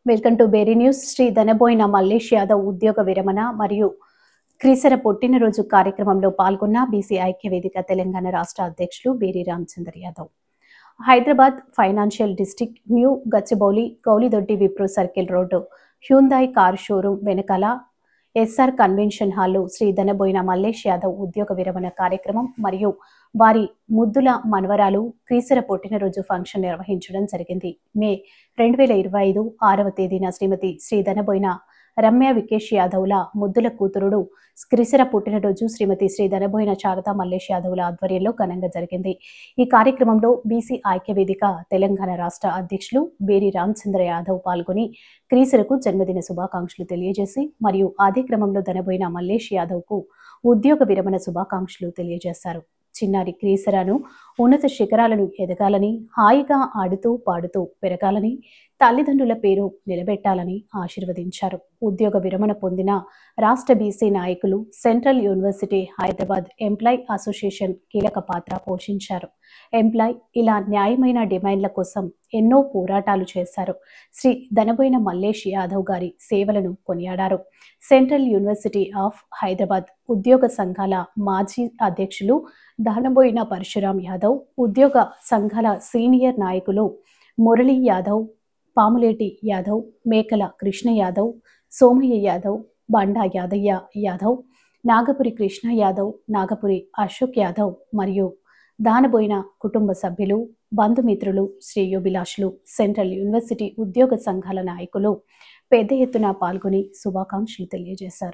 Welcome to Beri news. Shri Dhanaboyina Mallesh Yadav ఉద్యోగ విరమణ మరియు క్రీసర పుట్టినరోజు కార్యక్రమంలో పాల్గొన్న బీసీ ఐక్య వేదిక తెలంగాణ రాష్ట్ర అధ్యక్షులు Beri Ramachandra Yadav. Hyderabad financial district new Gachibowli Gowlidoddi Wipro circle road Hyundai car showroom వెనకాల ఎస్ఆర్ కన్వెన్షన్ హాల్లో శ్రీ ధనబోయిన మల్లేష్ యాదవ్ ఉద్యోగ విరమణ కార్యక్రమం మరియు వారి ముద్దుల మనవరాలు క్రీసర పుట్టినరోజు ఫంక్షన్ నిర్వహించడం జరిగింది. మే 2025 6వ తేదీన శ్రీమతి శ్రీ ధనబోయిన రమ్య వికేష్ యాదవ్ల ముద్దుల కూతురుడు క్రీసర పుట్టినరోజు శ్రీమతి శ్రీ ధనబోయిన శారదా మల్లేష్ యాదవ్ల ఆధ్వర్యంలో ఘనంగా జరిగింది. ఈ కార్యక్రమంలో బీసీ ఐక్య వేదిక తెలంగాణ రాష్ట్ర అధ్యక్షులు బేరీ రామచంద్ర యాదవ్ పాల్గొని క్రీసరకు జన్మదిన శుభాకాంక్షలు తెలియజేసి మరియు అదే క్రమంలో ధనబోయిన మల్లేష్ యాదవ్కు ఉద్యోగ విరమణ శుభాకాంక్షలు తెలియజేశారు. చిన్నారి క్రీసరాను ఉన్నత శిఖరాలను ఎదగాలని, హాయిగా ఆడుతూ పాడుతూ పెరగాలని, తల్లిదండ్రుల పేరు నిలబెట్టాలని ఆశీర్వదించారు. ఉద్యోగ విరమణ పొందిన రాష్ట్ర బీసీ నాయకులు central university Hyderabad employ association కీలక పాత్ర పోషించారు. ఎంప్లాయ్ ఇలా న్యాయమైన డిమాండ్ల కోసం ఎన్నో పోరాటాలు చేశారు. శ్రీ ధనబోయిన మల్లేష్ యాదవ్ గారి సేవలను కొనియాడారు. సెంట్రల్ యూనివర్సిటీ ఆఫ్ హైదరాబాద్ ఉద్యోగ సంఘాల మాజీ అధ్యక్షులు ధనబోయిన పరశురాం యాదవ్, ఉద్యోగ సంఘాల సీనియర్ నాయకులు మురళీ యాదవ్, పాములేటి యాదవ్, మేకల కృష్ణ యాదవ్, సోమయ్య యాదవ్, బండా యాదయ్య యాదవ్, నాగపురి కృష్ణ యాదవ్, నాగపురి అశోక్ యాదవ్ మరియు దానబోయిన కుటుంబ సభ్యులు, బంధుమిత్రులు, శ్రేయోభిలాషులు, సెంట్రల్ యూనివర్సిటీ ఉద్యోగ సంఘాల నాయకులు పెద్ద ఎత్తున పాల్గొని శుభాకాంక్షలు తెలియజేశారు.